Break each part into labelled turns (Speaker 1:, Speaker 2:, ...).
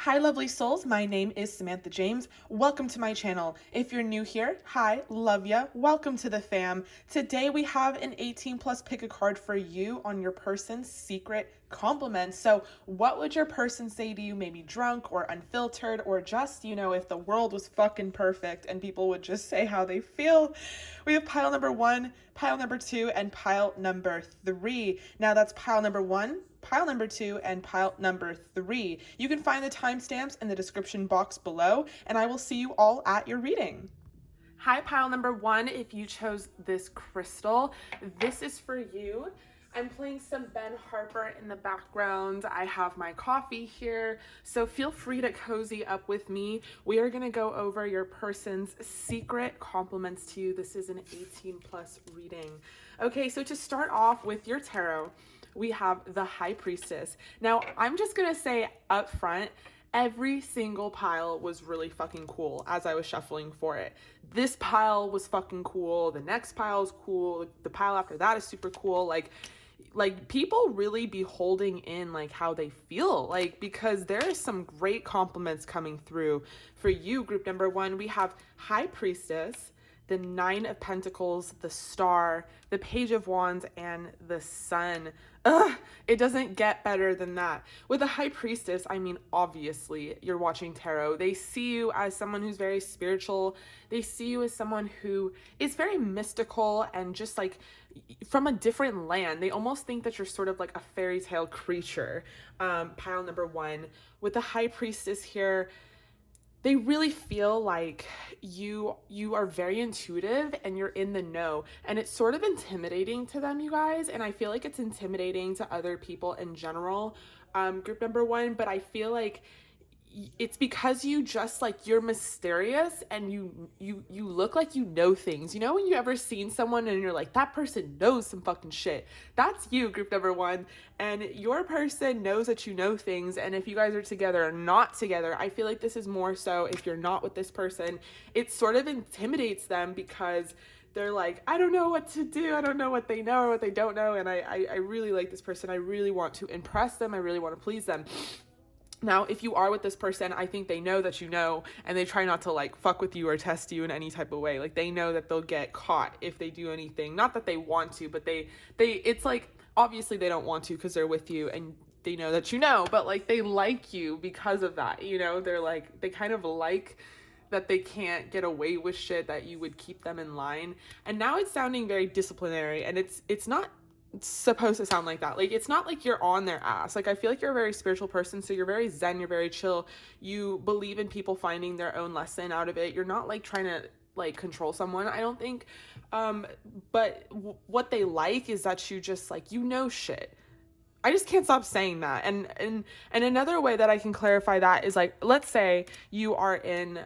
Speaker 1: Hi lovely souls, my name is Samanthajamezz. Welcome to my channel. If you're new here, hi, love ya, welcome to the fam. Today we have an 18 plus pick a card for you on your person's secret compliments. So what would your person say to you, maybe drunk or unfiltered, or just, if the world was fucking perfect and people would just say how they feel? We have pile number 1, pile number 2, and pile number 3. Now that's pile number 1, pile number 2, and pile number 3. You can find the timestamps in the description box below, and I will see you all at your reading. Hi, pile number 1. If you chose this crystal, this is for you. I'm playing some Ben Harper in the background. I have my coffee here, so feel free to cozy up with me. We are going to go over your person's secret compliments to you. This is an 18 plus reading. Okay, so to start off with your tarot, we have the High Priestess. Now, I'm just going to say up front, every single pile was really fucking cool as I was shuffling for it. This pile was fucking cool. The next pile is cool. The pile after that is super cool. Like people really be holding in like how they feel, like, because there is some great compliments coming through for you. Group number 1, we have High Priestess, the 9 of Pentacles, the Star, the Page of Wands, and the Sun. It doesn't get better than that. With the High Priestess, I mean, obviously, you're watching tarot. They see you as someone who's very spiritual. They see you as someone who is very mystical and just like from a different land. They almost think that you're sort of like a fairy tale creature. Pile number 1. With the High Priestess here, they really feel like you are very intuitive and you're in the know, and it's sort of intimidating to them, you guys, and I feel like it's intimidating to other people in general, group number 1, but I feel like it's because you just like, you're mysterious and you look like you know things. You know when you ever seen someone and you're like, that person knows some fucking shit? That's you, group number 1. And your person knows that you know things, and if you guys are together or not together, I feel like this is more so if you're not with this person, it sort of intimidates them because they're like, I don't know what to do. I don't know what they know or what they don't know, and I really like this person. I really want to impress them. I really want to please them. Now, if you are with this person, I think they know that you know, and they try not to like fuck with you or test you in any type of way. Like they know that they'll get caught if they do anything. Not that they want to, but it's like, obviously they don't want to because they're with you and they know that you know, but like they like you because of that, they're like, they kind of like that they can't get away with shit, that you would keep them in line. And now it's sounding very disciplinary, and it's not supposed to sound like that. Like it's not like you're on their ass. Like I feel like you're a very spiritual person, so you're very zen, you're very chill, you believe in people finding their own lesson out of it. You're not like trying to like control someone, I don't think, but what they like is that you just like, shit. I just can't stop saying that. And another way that I can clarify that is like, let's say you are in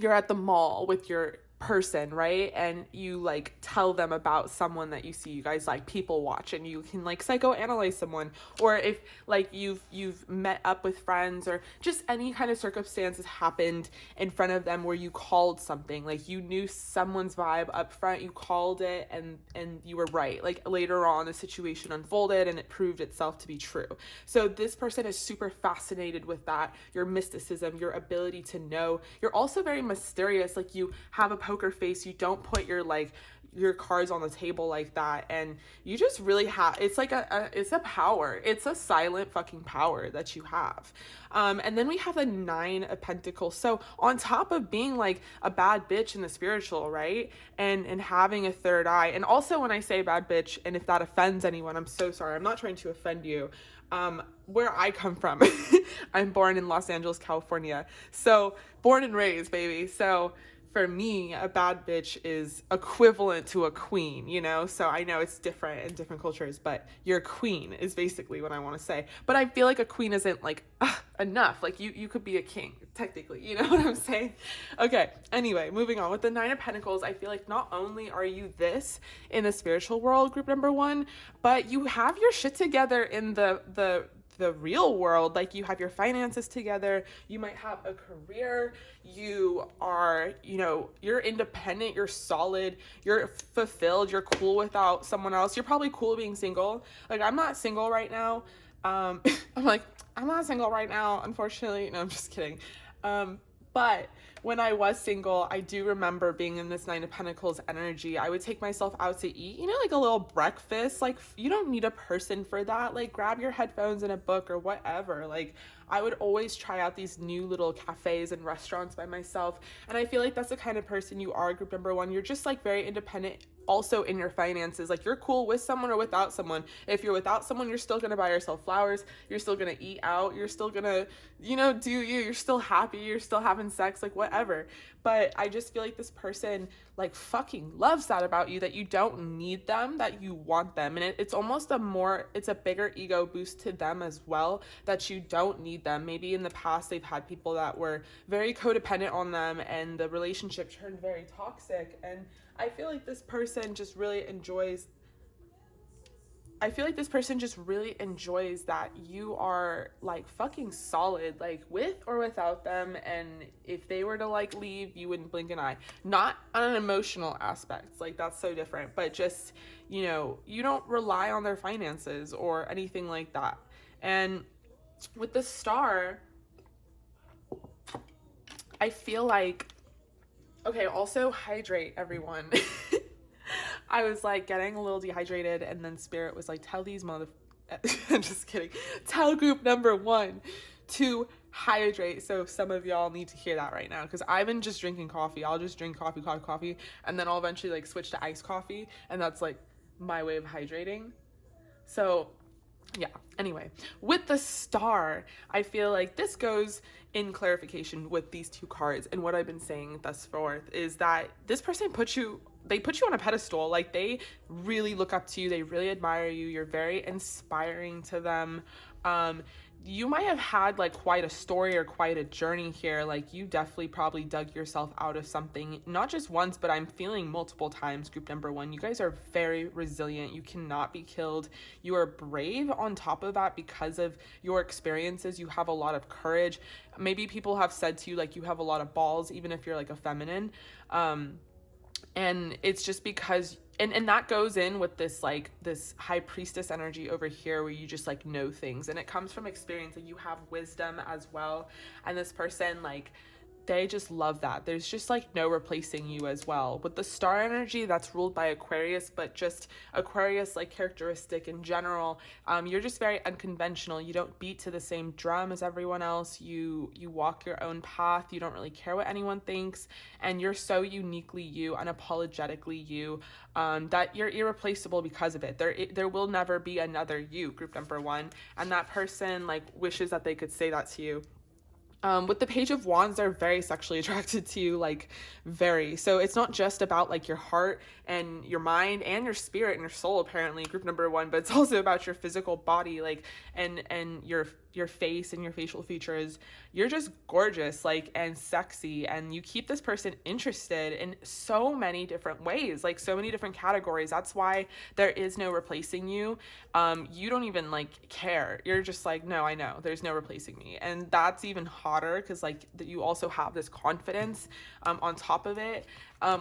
Speaker 1: you're at the mall with your person, right? And you like tell them about someone that you see, you guys like people watch, and you can like psychoanalyze someone, or if like you've met up with friends, or just any kind of circumstances happened in front of them where you called something, like you knew someone's vibe up front, you called it, and you were right. Like later on the situation unfolded and it proved itself to be true. So this person is super fascinated with that, your mysticism, your ability to know. You're also very mysterious, like you have a poker face, you don't put your cards on the table like that, and you just really have, it's like it's a power, it's a silent fucking power that you have. And then we have the 9 of Pentacles. So on top of being like a bad bitch in the spiritual, right, and having a third eye, and also when I say bad bitch, and if that offends anyone, I'm so sorry, I'm not trying to offend you. Where I come from, I'm born in Los Angeles, California, so born and raised, baby. So for me, a bad bitch is equivalent to a queen, so I know it's different in different cultures, but your queen is basically what I want to say. But I feel like a queen isn't like enough. Like you could be a king technically, you know what I'm saying? Okay, anyway, moving on with the 9 of Pentacles. I feel like not only are you this in the spiritual world, group number 1, but you have your shit together in the real world. Like you have your finances together, you might have a career, you are, you're independent, you're solid, you're fulfilled, you're cool without someone else. You're probably cool being single. Like I'm not single right now. I'm like, I'm not single right now, unfortunately. No, I'm just kidding. But when I was single, I do remember being in this Nine of Pentacles energy. I would take myself out to eat, like a little breakfast. Like, you don't need a person for that. Like, grab your headphones and a book or whatever. Like, I would always try out these new little cafes and restaurants by myself. And I feel like that's the kind of person you are, group number one. You're just like very independent also in your finances. Like, you're cool with someone or without someone. If you're without someone, you're still gonna buy yourself flowers, you're still gonna eat out, you're still gonna, do you're still happy, you're still having sex, like whatever. But I just feel like this person like fucking loves that about you, that you don't need them, that you want them. And it's almost it's a bigger ego boost to them as well, that you don't need them. Maybe in the past they've had people that were very codependent on them and the relationship turned very toxic. And I feel like this person just really enjoys that you are like fucking solid, like with or without them. And if they were to like leave, you wouldn't blink an eye. Not on an emotional aspect, like that's so different, but just, you don't rely on their finances or anything like that. And with the Star, I feel like, okay, also hydrate, everyone. I was like getting a little dehydrated, and then Spirit was like, tell these I'm just kidding. Tell group number one to hydrate. So some of y'all need to hear that right now, because I've been just drinking coffee. I'll just drink coffee, and then I'll eventually like switch to iced coffee, and that's like my way of hydrating. So yeah, anyway, with the Star, I feel like this goes in clarification with these two cards. And what I've been saying thus forth is that this person put you on a pedestal. Like, they really look up to you, they really admire you, you're very inspiring to them. You might have had like quite a story or quite a journey here. Like, you definitely probably dug yourself out of something, not just once, but I'm feeling multiple times, group number one. You guys are very resilient. You cannot be killed. You are brave on top of that because of your experiences. You have a lot of courage. Maybe people have said to you like you have a lot of balls, even if you're like a feminine. And it's just because, and that goes in with this like this high priestess energy over here, where you just like know things, and it comes from experience, and you have wisdom as well. And this person, like, they just love that. There's just like no replacing you as well. With the Star energy, that's ruled by Aquarius, but just Aquarius like characteristic in general, you're just very unconventional. You don't beat to the same drum as everyone else. You walk your own path. You don't really care what anyone thinks, and you're so uniquely you, unapologetically you, that you're irreplaceable because of it. There will never be another you, group number one, and that person like wishes that they could say that to you. With the Page of Wands, they're very sexually attracted to you, like very. So it's not just about like your heart and your mind and your spirit and your soul, apparently, group number one, but it's also about your physical body, like, and your face and your facial features. You're just gorgeous, like, and sexy, and you keep this person interested in so many different ways, like so many different categories. That's why there is no replacing you. You don't even like care. You're just like, no, I know there's no replacing me. And that's even hotter, because like you also have this confidence on top of it.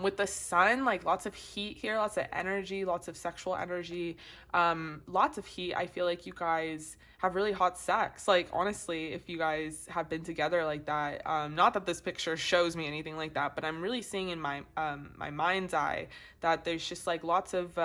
Speaker 1: With the Sun, like lots of heat here, lots of energy, lots of sexual energy, lots of heat. I feel like you guys have really hot sex. Like, honestly, if you guys have been together like that, not that this picture shows me anything like that, but I'm really seeing in my my mind's eye that there's just like lots of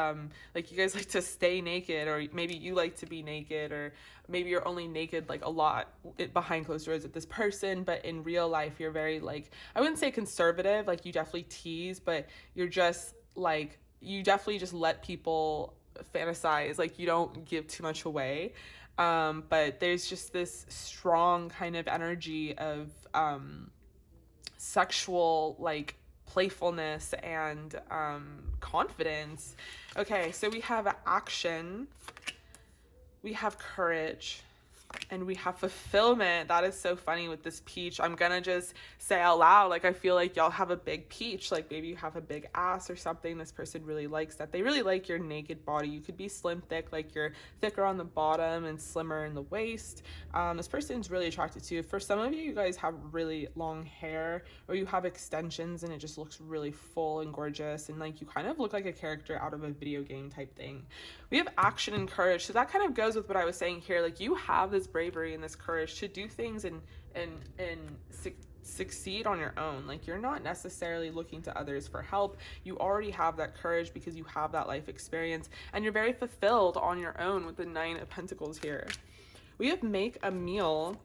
Speaker 1: like you guys like to stay naked, or maybe you like to be naked, or maybe you're only naked like a lot behind closed doors with this person, but in real life you're very, like, I wouldn't say conservative, like you definitely tease, but you're just like, you definitely just let people fantasize, like you don't give too much away. But there's just this strong kind of energy of sexual like playfulness and confidence. Okay, so we have action, we have courage, and we have fulfillment. That is so funny with this peach. I'm gonna just say out loud, like, I feel like y'all have a big peach. Like, maybe you have a big ass or something. This person really likes that. They really like your naked body. You could be slim thick, like you're thicker on the bottom and slimmer in the waist. This person's really attracted to you. For some of you, you guys have really long hair, or you have extensions and it just looks really full and gorgeous, and like you kind of look like a character out of a video game type thing. We have action and courage. So that kind of goes with what I was saying here. Like, you have this this bravery and this courage to do things and succeed on your own. Like, you're not necessarily looking to others for help. You already have that courage because you have that life experience, and you're very fulfilled on your own with the 9 of Pentacles here. We have make a meal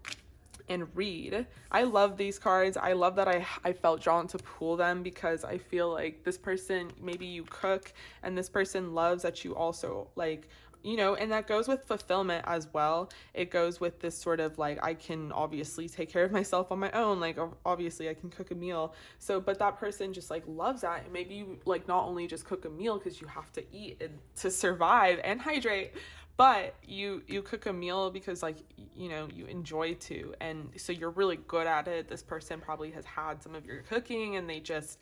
Speaker 1: and read. I love these cards. I love that I felt drawn to pull them because I feel like this person, maybe you cook and this person loves that you also like, you know, and that goes with fulfillment as well. It goes with this sort of like, I can obviously take care of myself on my own. Like, obviously I can cook a meal. So, but that person just like loves that. And maybe you like not only just cook a meal because you have to eat and to survive and hydrate, but you cook a meal because like, you know, you enjoy to, and so you're really good at it. This person probably has had some of your cooking and they just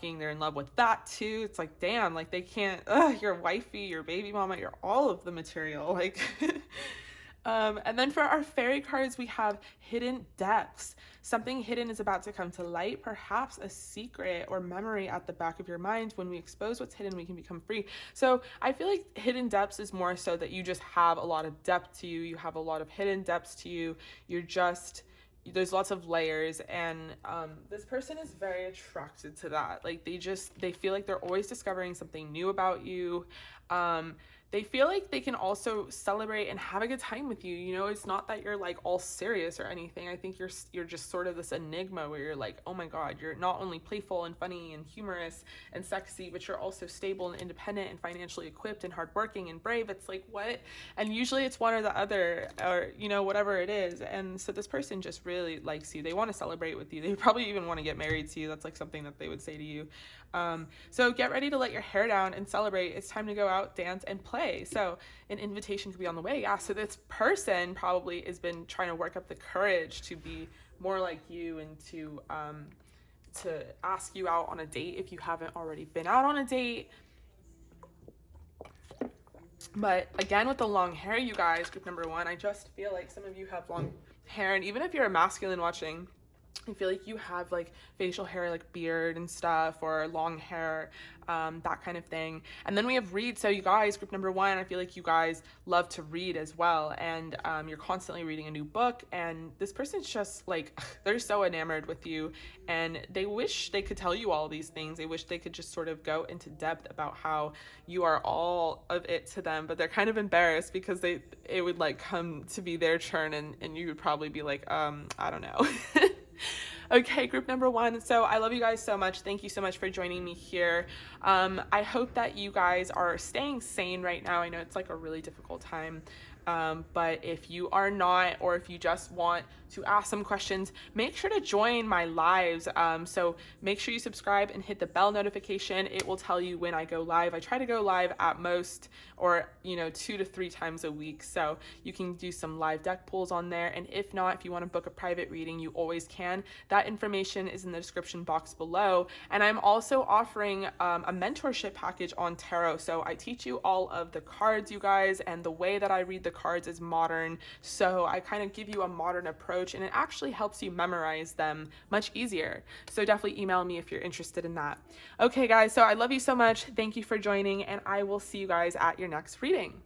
Speaker 1: they're in love with that too. It's like, damn, like they can't, your wifey, your baby mama, you're all of the material, like. And then for our fairy cards, we have hidden depths. Something hidden is about to come to light, perhaps a secret or memory at the back of your mind. When we expose what's hidden, we can become free. So I feel like hidden depths is more so that you just have a lot of depth to you. You have a lot of hidden depths to you. You're just, there's lots of layers, and this person is very attracted to that. Like, they feel like they're always discovering something new about you. They feel like they can also celebrate and have a good time with you. You know, it's not that you're like all serious or anything. I think you're just sort of this enigma where you're like, oh my God, you're not only playful and funny and humorous and sexy, but you're also stable and independent and financially equipped and hardworking and brave. It's like, what? And usually it's one or the other, or, you know, whatever it is. And so this person just really likes you. They want to celebrate with you. They probably even want to get married to you. That's like something that they would say to you. So get ready to let your hair down and celebrate. It's time to go out, dance, and play. So an invitation could be on the way. Yeah. So this person probably has been trying to work up the courage to be more like you and to ask you out on a date if you haven't already been out on a date. But again, with the long hair, you guys, group number 1, I just feel like some of you have long hair, and even if you're a masculine watching, I feel like you have like facial hair, like beard and stuff, or long hair, that kind of thing. And then we have read. So you guys, group number 1, I feel like you guys love to read as well. And you're constantly reading a new book, and this person's just like, they're so enamored with you, and they wish they could tell you all these things. They wish they could just sort of go into depth about how you are all of it to them, but they're kind of embarrassed because it would like come to be their turn, and you would probably be like, I don't know. Okay, group number 1. So I love you guys so much. Thank you so much for joining me here. I hope that you guys are staying sane right now. I know it's like a really difficult time. But if you are not, or if you just want to ask some questions, make sure to join my lives. So make sure you subscribe and hit the bell notification. It will tell you when I go live. I try to go live at most, or 2 to 3 times a week. So you can do some live deck pulls on there. And if not, if you want to book a private reading, you always can. That information is in the description box below. And I'm also offering a mentorship package on tarot. So I teach you all of the cards, you guys, and the way that I read the cards is modern. So I kind of give you a modern approach, and it actually helps you memorize them much easier. So definitely email me if you're interested in that. Okay, guys, so I love you so much. Thank you for joining, and I will see you guys at your next reading.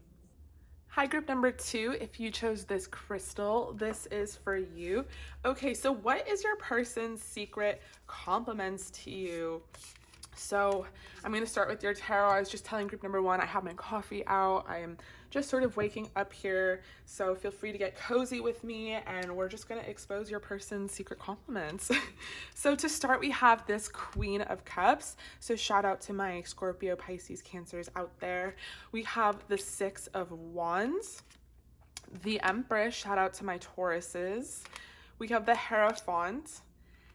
Speaker 1: Hi, group number 2. If you chose this crystal, this is for you. Okay, so what is your person's secret compliments to you? So I'm going to start with your tarot. I was just telling group number 1, I have my coffee out. I am just sort of waking up here. So feel free to get cozy with me, and we're just going to expose your person's secret compliments. So to start, we have this Queen of Cups. So shout out to my Scorpio, Pisces, Cancers out there. We have the 6 of Wands, the Empress. Shout out to my Tauruses. We have the Hierophant.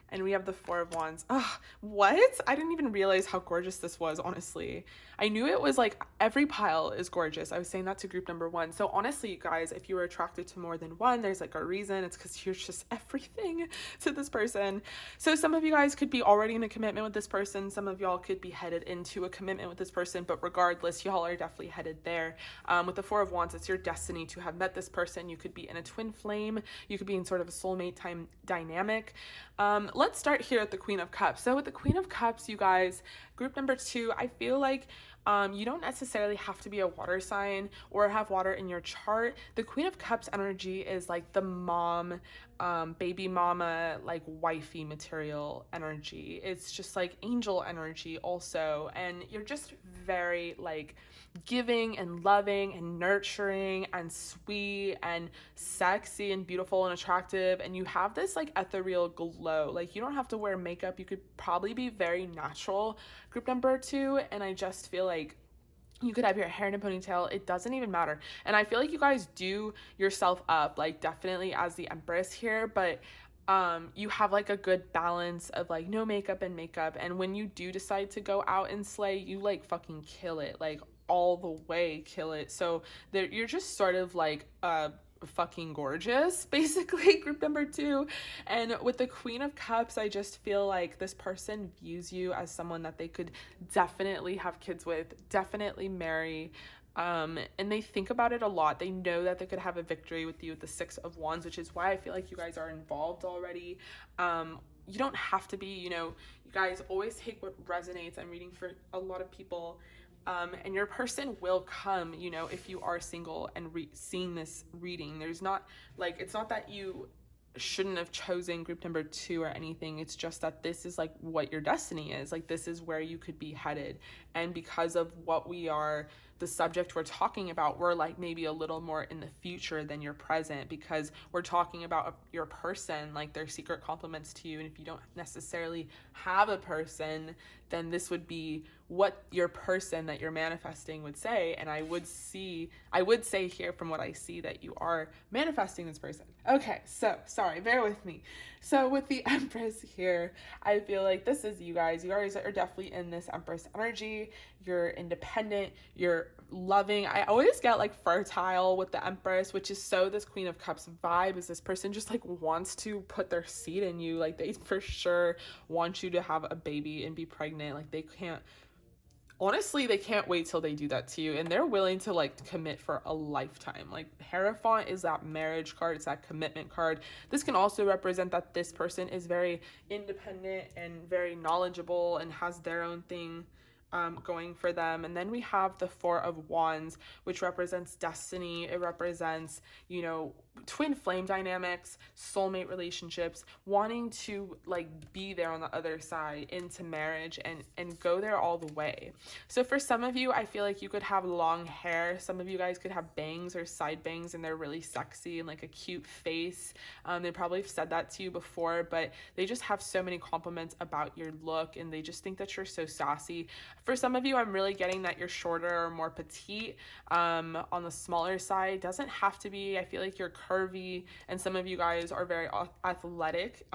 Speaker 1: And we have the 4 of Wands. Oh, what? I didn't even realize how gorgeous this was, honestly. I knew it was like, every pile is gorgeous. I was saying that to group number 1. So honestly, you guys, if you were attracted to more than one, there's like a reason. It's because you're just everything to this person. So some of you guys could be already in a commitment with this person. Some of y'all could be headed into a commitment with this person. But regardless, y'all are definitely headed there. With the 4 of Wands, it's your destiny to have met this person. You could be in a twin flame. You could be in sort of a soulmate time dynamic. Let's start here at the Queen of Cups. So with the Queen of Cups, you guys, Group number 2, I feel like you don't necessarily have to be a water sign or have water in your chart. The Queen of Cups energy is like the mom, baby mama, like wifey material energy. It's just like angel energy also. And you're just very like giving and loving and nurturing and sweet and sexy and beautiful and attractive. And you have this like ethereal glow. Like you don't have to wear makeup. You could probably be very natural, group number 2. And I just feel like you could have your hair in a ponytail. It doesn't even matter. And I feel like you guys do yourself up, like definitely as the Empress here, but you have like a good balance of like no makeup and makeup. And when you do decide to go out and slay, you like fucking kill it, like all the way kill it. So there, you're just sort of like fucking gorgeous, basically, group number 2. And with the Queen of Cups, I just feel like this person views you as someone that they could definitely have kids with, definitely marry. And they think about it a lot. They know that they could have a victory with you with the 6 of Wands, which is why I feel like you guys are involved already. You don't have to be, you know, you guys always take what resonates. I'm reading for a lot of people. And your person will come, you know, if you are single and seeing this reading. There's not like, it's not that you shouldn't have chosen group number 2 or anything. It's just that this is like what your destiny is. Like this is where you could be headed. And because of what we are, the subject we're talking about, we're like maybe a little more in the future than your present, because we're talking about your person, like their secret compliments to you. And if you don't necessarily have a person, then this would be what your person that you're manifesting would say. And I would say here from what I see that you are manifesting this person. Okay, so sorry, bear with me. So with the Empress here, I feel like this is you guys. You guys are definitely in this Empress energy. You're independent, you're loving. I always get like fertile with the Empress, which is so this Queen of Cups vibe is this person just like wants to put their seed in you. Like they for sure want you to have a baby and be pregnant. Like they can't, honestly, they can't wait till they do that to you, and they're willing to like commit for a lifetime. Like Hierophant is that marriage card, it's that commitment card. This can also represent that this person is very independent and very knowledgeable and has their own thing going for them. And then we have the 4 of Wands, which represents destiny. It represents, you know, twin flame dynamics, soulmate relationships, wanting to like be there on the other side into marriage and go there all the way. So for some of you, I feel like you could have long hair. Some of you guys could have bangs or side bangs and they're really sexy and like a cute face. They probably have said that to you before, but they just have so many compliments about your look and they just think that you're so sassy. For some of you, I'm really getting that you're shorter or more petite, on the smaller side. Doesn't have to be. I feel like you're curvy, and some of you guys are very athletic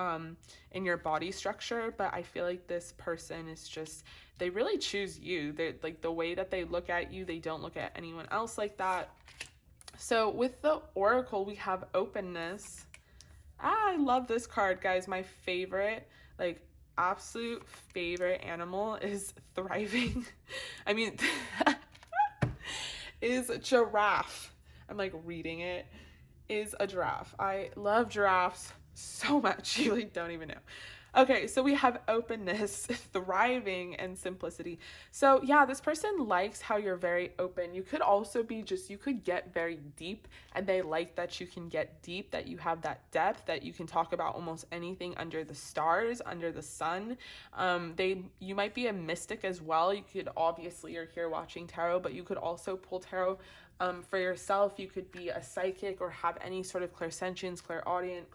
Speaker 1: in your body structure, but I feel like this person is just, they really choose you. They're like the way that they look at you, they don't look at anyone else like that. So with the Oracle, we have openness. I love this card, guys. My favorite, like absolute favorite animal is thriving. I mean, is giraffe. I'm like reading it. Is a giraffe. I love giraffes so much. You like don't even know. Okay, so we have openness, thriving, and simplicity. So yeah, this person likes how you're very open. You could also be just, you could get very deep, and they like that you can get deep, that you have that depth, that you can talk about almost anything under the stars, under the sun. You might be a mystic as well. You could, obviously you're here watching tarot, but you could also pull tarot for yourself. You could be a psychic or have any sort of clairsentience, clairaudient,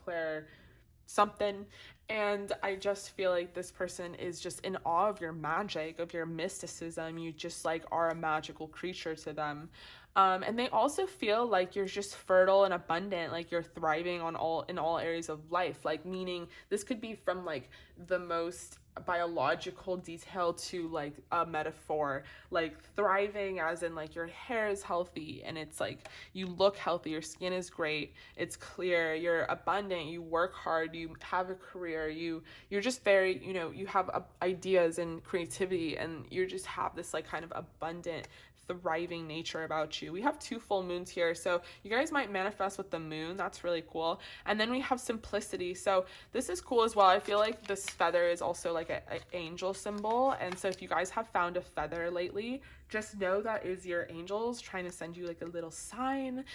Speaker 1: something. And I just feel like this person is just in awe of your magic, of your mysticism. You just like are a magical creature to them. And they also feel like you're just fertile and abundant, like you're thriving in all areas of life. Like meaning this could be from like the most biological detail to like a metaphor, like thriving as in like your hair is healthy and it's like you look healthy, your skin is great, it's clear, you're abundant, you work hard, you have a career, you're just very, you know, you have ideas and creativity, and you just have this like kind of abundant thriving nature about you. We have 2 full moons here, so you guys might manifest with the moon. That's really cool. And then we have simplicity. So this is cool as well. I feel like this feather is also like an angel symbol. And so if you guys have found a feather lately, just know that is your angels trying to send you like a little sign.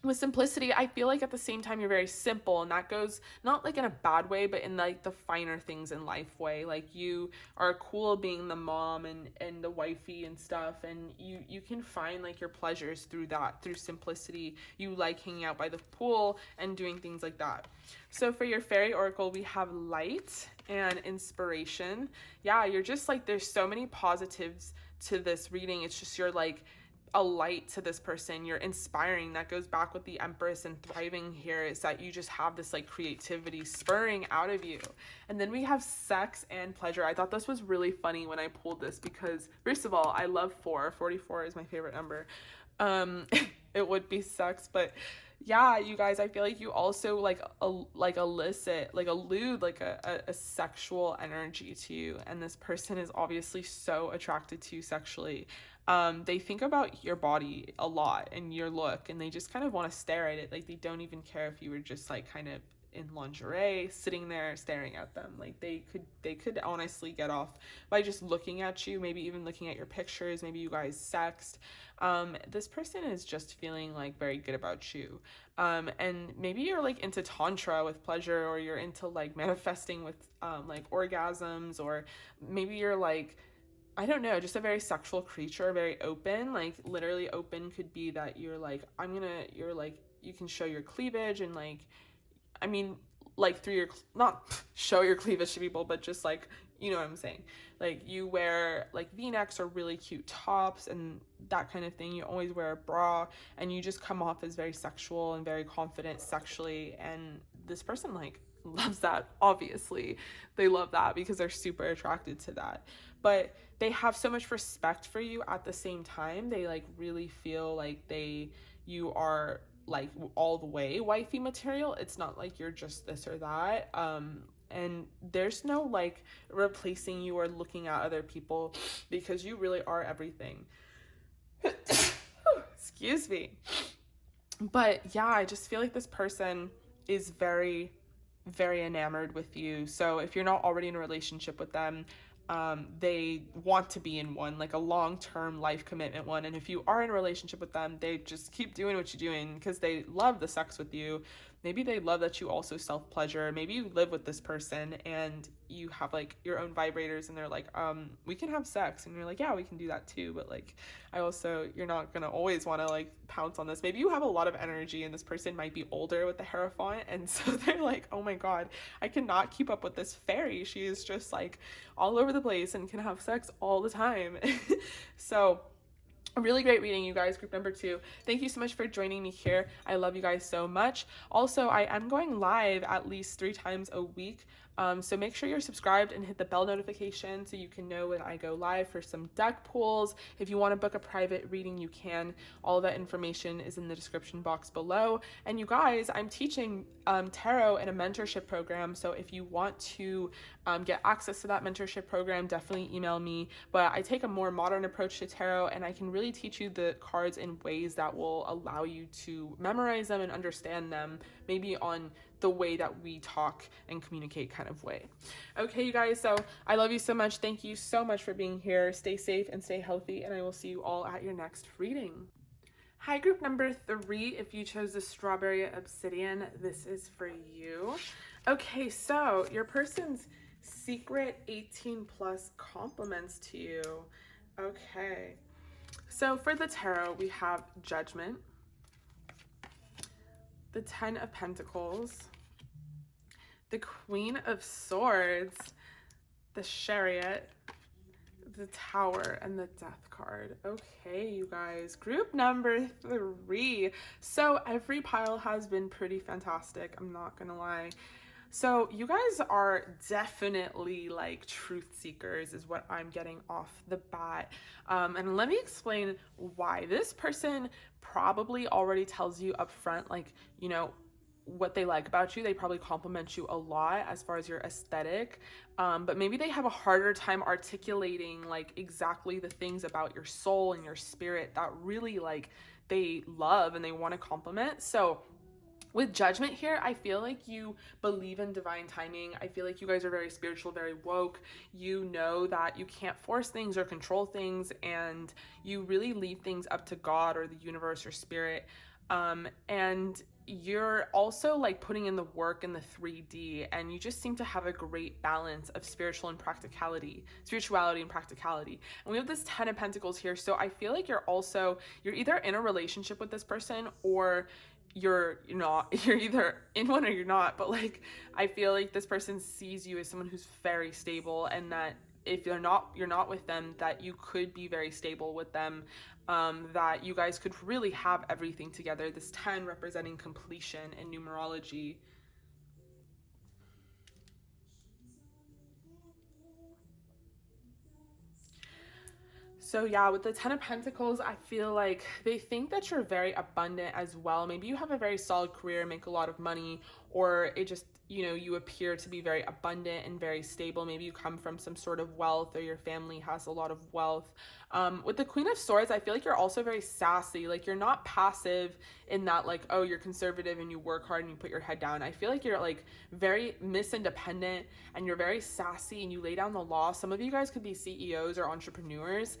Speaker 1: With simplicity, I feel like at the same time you're very simple, and that goes not like in a bad way, but in like the finer things in life way. Like you are cool being the mom and the wifey and stuff, and you can find like your pleasures through that, through simplicity. You like hanging out by the pool and doing things like that. So for your fairy oracle, we have light and inspiration. Yeah, you're just like, there's so many positives to this reading. It's just you're like a light to this person. You're inspiring. That goes back with the Empress and thriving here, is that you just have this like creativity spurring out of you. And then we have sex and pleasure. I thought this was really funny when I pulled this because first of all, I love 44 is my favorite number. It would be sex, but yeah, you guys, I feel like you also like allude like a sexual energy to you, and this person is obviously so attracted to you sexually. They think about your body a lot and your look, and they just kind of want to stare at it. Like they don't even care if you were just like kind of in lingerie sitting there staring at them. Like they could honestly get off by just looking at you, maybe even looking at your pictures. Maybe you guys sexted. This person is just feeling like very good about you, and maybe you're like into tantra with pleasure, or you're into like manifesting with like orgasms, or maybe you're like, I don't know, just a very sexual creature, very open. Like literally open could be that you're like, you're like, you can show your cleavage, and like, I mean, like through your, not show your cleavage to people, but just like, you know what I'm saying? Like you wear like V-necks or really cute tops and that kind of thing. You always wear a bra, and you just come off as very sexual and very confident sexually. And this person like loves that. Obviously they love that because they're super attracted to that, but they have so much respect for you at the same time. They like really feel like you are like all the way wifey material. It's not like you're just this or that. And there's no like replacing you or looking at other people, because you really are everything. Excuse me. But yeah, I just feel like this person is very, very enamored with you. So if you're not already in a relationship with them, they want to be in one, like a long-term life commitment one. And if you are in a relationship with them, they just keep doing what you're doing because they love the sex with you. Maybe they love that you also self-pleasure. Maybe you live with this person and you have like your own vibrators, and they're like, we can have sex, and you're like, yeah, we can do that too, but like you're not gonna always want to like pounce on this. Maybe you have a lot of energy, and this person might be older with the Hierophant, and so they're like, oh my god, I cannot keep up with this fairy. She is just like all over the place and can have sex all the time. So a really great reading, you guys. Group number 2. Thank you so much for joining me here. I love you guys so much. Also, I am going live at least 3 times a week. So make sure you're subscribed and hit the bell notification so you can know when I go live for some deck pulls. If you want to book a private reading, you can. All of that information is in the description box below. And you guys, I'm teaching tarot in a mentorship program. So if you want to get access to that mentorship program, definitely email me. But I take a more modern approach to tarot, and I can really teach you the cards in ways that will allow you to memorize them and understand them, maybe on the way that we talk and communicate kind of way. Okay, you guys, so I love you so much. Thank you so much for being here. Stay safe and stay healthy, and I will see you all at your next reading. Hi, group number 3. If you chose the Strawberry Obsidian, this is for you. Okay, so your person's secret 18+ compliments to you. Okay, so for the tarot, we have Judgment, the 10 of Pentacles, the Queen of Swords, the Chariot, the Tower, and the Death card. Okay, you guys, group number 3. So every pile has been pretty fantastic, I'm not gonna lie. So you guys are definitely like truth seekers is what I'm getting off the bat. And let me explain why. This person probably already tells you up front, like, you know, what they like about you. They probably compliment you a lot as far as your aesthetic, but maybe they have a harder time articulating like exactly the things about your soul and your spirit that really like they love and they want to compliment. So with Judgment here, I feel like you believe in divine timing. I feel like you guys are very spiritual, very woke. You know that you can't force things or control things, and you really leave things up to God or the universe or spirit. And you're also like putting in the work in the 3D, and you just seem to have a great balance of spirituality and practicality. And we have this 10 of Pentacles here. So I feel like you're either in a relationship with this person, or you're either in one or you're not. But like, I feel like this person sees you as someone who's very stable, and that if you're not with them, that you could be very stable with them, that you guys could really have everything together. This 10 representing completion in numerology. So yeah, with the 10 of Pentacles, I feel like they think that you're very abundant as well. Maybe you have a very solid career, make a lot of money, or it just, you appear to be very abundant and very stable. Maybe you come from some sort of wealth, or your family has a lot of wealth. With the Queen of Swords, I feel like you're also very sassy. Like, you're not passive in that, like, oh, you're conservative and you work hard and you put your head down. I feel like you're like very independent, and you're very sassy, and you lay down the law. Some of you guys could be CEOs or entrepreneurs.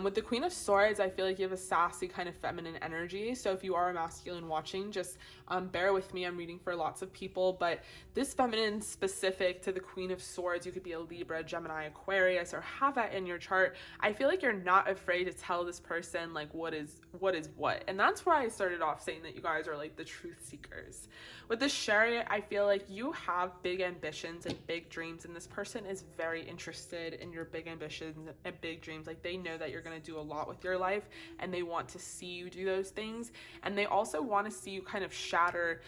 Speaker 1: With the Queen of Swords, I feel like you have a sassy kind of feminine energy. So if you are a masculine watching, just bear with me. I'm reading for lots of people, but this feminine specific to the Queen of Swords, you could be a Libra, Gemini, Aquarius, or have that in your chart. I feel like you're not afraid to tell this person like what is what. And that's where I started off saying that you guys are like the truth seekers. With the Chariot, I feel like you have big ambitions and big dreams, and this person is very interested in your big ambitions and big dreams. Like, they know that you're going to do a lot with your life, and they want to see you do those things. And they also want to see you kind of shatter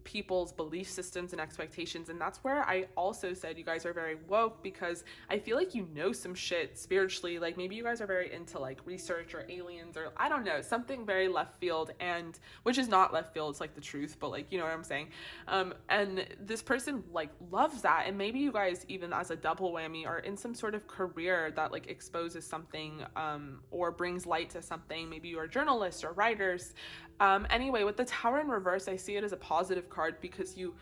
Speaker 1: people's belief systems and expectations. And that's where I also said you guys are very woke, because I feel like you know some shit spiritually. Like, maybe you guys are very into like research or aliens, or I don't know, something very left field, and which is not left field, it's like the truth, but like, you know what I'm saying? And this person like loves that. And maybe you guys, even as a double whammy, are in some sort of career that like exposes something, or brings light to something. Maybe you're journalists or writers. Anyway, with the Tower in reverse, I see it as a positive card, because you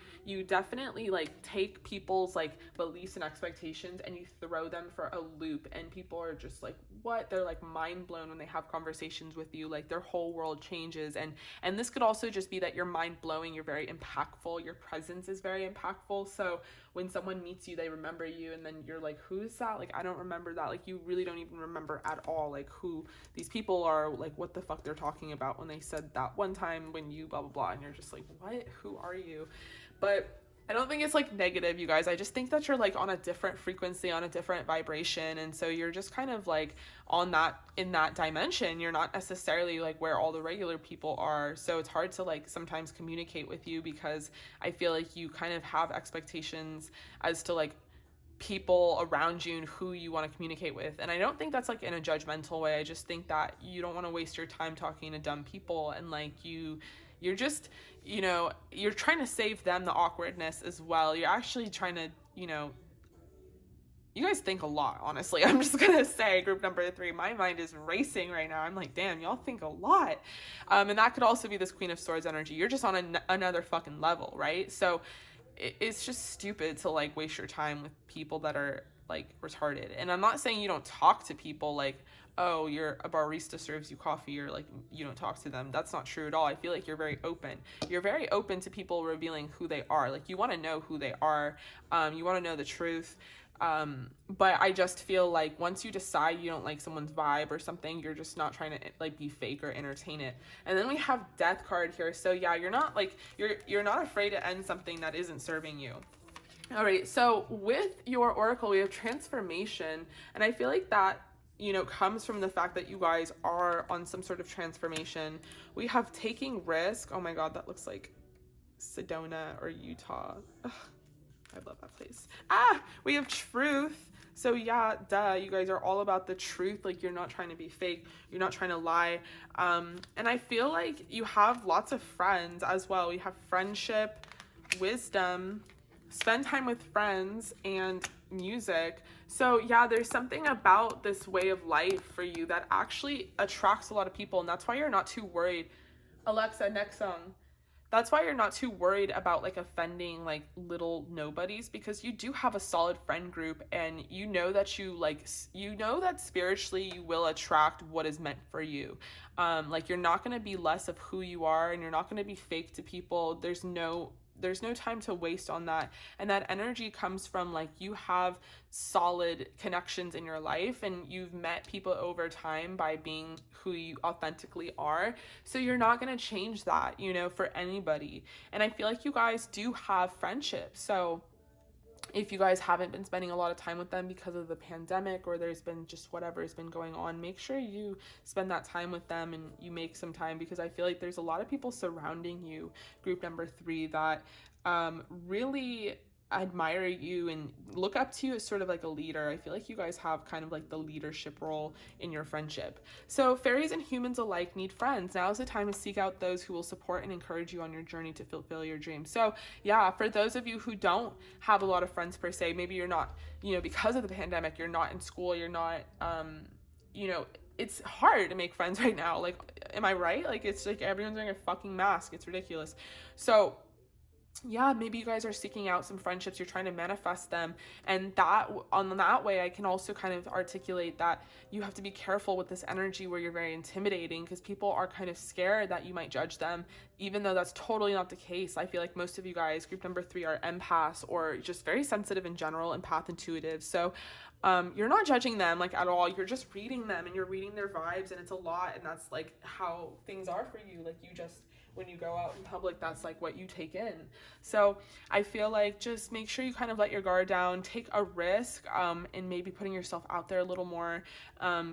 Speaker 1: definitely like take people's like beliefs and expectations and you throw them for a loop, and people are just like, what? They're like mind blown when they have conversations with you. Like, their whole world changes. And this could also just be that you're mind blowing, you're very impactful, your presence is very impactful. So when someone meets you, they remember you, and then you're like, who's that? Like, I don't remember that. Like, you really don't even remember at all like who these people are, like what the fuck they're talking about when they said that one time when you blah blah blah, and you're just like, what? Who are you? But I don't think it's like negative, you guys. I just think that you're like on a different frequency, on a different vibration, and so you're just kind of like on that, in that dimension. You're not necessarily like where all the regular people are, so it's hard to like sometimes communicate with you, because I feel like you kind of have expectations as to like people around you and who you want to communicate with. And I don't think that's like in a judgmental way. I just think that you don't want to waste your time talking to dumb people, and like you're just, you're trying to save them the awkwardness as well. You're actually trying to, you guys think a lot, honestly. I'm just gonna say, group number 3, my mind is racing right now. I'm like, damn, y'all think a lot. And that could also be this Queen of Swords energy. You're just on another fucking level, right? So it's just stupid to like waste your time with people that are like retarded. And I'm not saying you don't talk to people like, oh, a barista serves you coffee, or like you don't talk to them. That's not true at all. I feel like you're very open. You're very open to people revealing who they are. Like, you want to know who they are. You want to know the truth. But I just feel like once you decide you don't like someone's vibe or something, you're just not trying to like be fake or entertain it. And then we have Death card here. So yeah, you're not like, you're not afraid to end something that isn't serving you. All right, so with your oracle, we have transformation, and I feel like that comes from the fact that you guys are on some sort of transformation. We have taking risk. Oh my god, that looks like Sedona or Utah. Ugh, I love that place. We have truth. So yeah, duh, you guys are all about the truth. Like, you're not trying to be fake. You're not trying to lie. And I feel like you have lots of friends as well. We have friendship, wisdom, spend time with friends, and music. So yeah, there's something about this way of life for you that actually attracts a lot of people. And that's why you're not too worried. Alexa, next song. That's why you're not too worried about like offending like little nobodies, because you do have a solid friend group, and you know that you know that spiritually you will attract what is meant for you. Like, you're not going to be less of who you are, and you're not going to be fake to people. There's no time to waste on that. And that energy comes from like, you have solid connections in your life, and you've met people over time by being who you authentically are. So you're not going to change that, you know, for anybody. And I feel like you guys do have friendships. So if you guys haven't been spending a lot of time with them because of the pandemic, or there's been just whatever has been going on, make sure you spend that time with them and you make some time, because I feel like there's a lot of people surrounding you, group number 3, that really admire you and look up to you as sort of like a leader. I feel like you guys have kind of like the leadership role in your friendship. So fairies and humans alike need friends. Now is the time to seek out those who will support and encourage you on your journey to fulfill your dreams. So yeah, for those of you who don't have a lot of friends per se, maybe you're not, you know, because of the pandemic, you're not in school, you're not, you know, it's hard to make friends right now. Like, am I right? Like, it's like everyone's wearing a fucking mask. It's ridiculous. So yeah, maybe you guys are seeking out some friendships, you're trying to manifest them, and that on that way I can also kind of articulate that you have to be careful with this energy where you're very intimidating, because people are kind of scared that you might judge them, even though that's totally not the case. I feel like most of you guys, group number 3, are empaths, or just very sensitive in general, empath, intuitive. So you're not judging them like at all. You're just reading them, and you're reading their vibes, and it's a lot, and that's like how things are for you. Like, you just, when you go out in public, that's like what you take in. So I feel like just make sure you kind of let your guard down, take a risk, and maybe putting yourself out there a little more.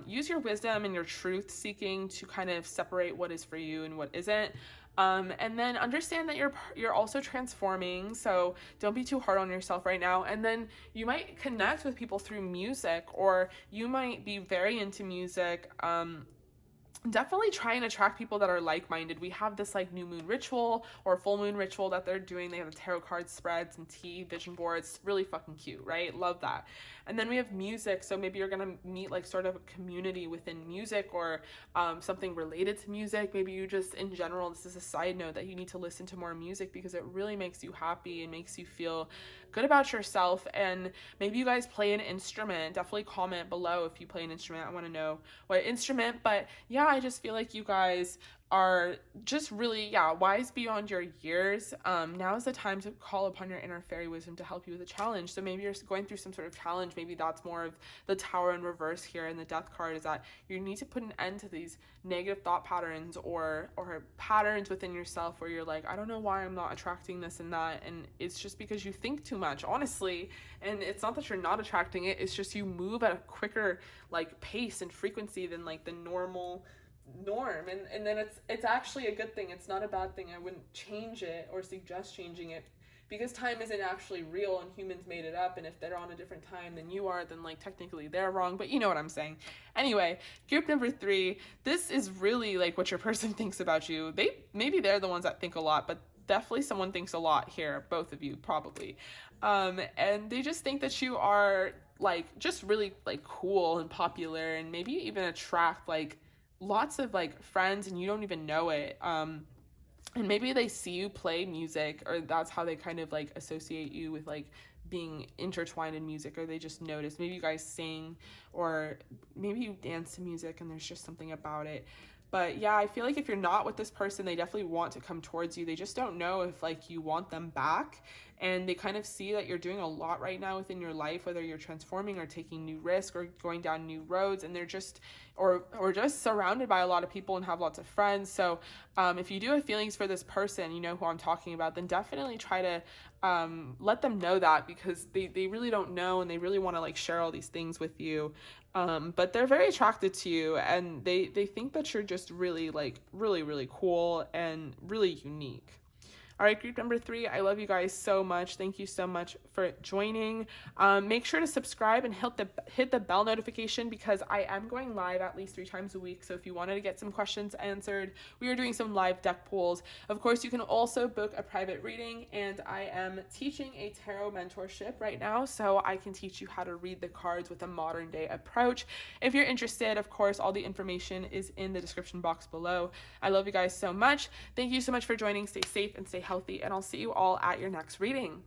Speaker 1: Use your wisdom and your truth seeking to kind of separate what is for you and what isn't. And then understand that you're also transforming, so don't be too hard on yourself right now. And then you might connect with people through music, or you might be very into music. Definitely try and attract people that are like-minded. We have this like new moon ritual or full moon ritual that they're doing. They have the tarot card spreads and tea vision boards. Really fucking cute, right? Love that. And then we have music. So maybe you're gonna meet like sort of a community within music, or something related to music. Maybe you just, in general, this is a side note, that you need to listen to more music because it really makes you happy and makes you feel good about yourself. And maybe you guys play an instrument. Definitely comment below if you play an instrument. I want to know what instrument. But yeah, I just feel like you guys are just really, wise beyond your years. Now is the time to call upon your inner fairy wisdom to help you with a challenge. So maybe you're going through some sort of challenge. Maybe that's more of the Tower in reverse here, and the Death card is that you need to put an end to these negative thought patterns or patterns within yourself where you're like, I don't know why I'm not attracting this and that, and it's just because you think too much, honestly. And it's not that you're not attracting it, it's just you move at a quicker like pace and frequency than like the norm, and then it's actually a good thing. It's not a bad thing. I wouldn't change it or suggest changing it, because time isn't actually real and humans made it up, and if they're on a different time than you are, then like technically they're wrong, but you know what I'm saying. Anyway, group number 3, this is really like what your person thinks about you. Maybe they're the ones that think a lot, but definitely someone thinks a lot here, both of you probably, and they just think that you are like just really like cool and popular, and maybe even attract like lots of like friends and you don't even know it. And maybe they see you play music, or that's how they kind of like associate you with like being intertwined in music, or they just notice. Maybe you guys sing, or maybe you dance to music and there's just something about it. But yeah, I feel like if you're not with this person, they definitely want to come towards you. They just don't know if like you want them back. And they kind of see that you're doing a lot right now within your life, whether you're transforming or taking new risks or going down new roads, and they're just, or just surrounded by a lot of people and have lots of friends. So if you do have feelings for this person, you know who I'm talking about, then definitely try to let them know that, because they really don't know, and they really want to like share all these things with you. But they're very attracted to you, and they think that you're just really like really cool and really unique. All right, group number 3, I love you guys so much. Thank you so much for joining. Make sure to subscribe and hit the bell notification, because I am going live at least 3 times a week. So if you wanted to get some questions answered, we are doing some live deck pulls. Of course, you can also book a private reading, and I am teaching a tarot mentorship right now, so I can teach you how to read the cards with a modern day approach. If you're interested, of course, all the information is in the description box below. I love you guys so much. Thank you so much for joining. Stay safe and stay healthy, and I'll see you all at your next reading.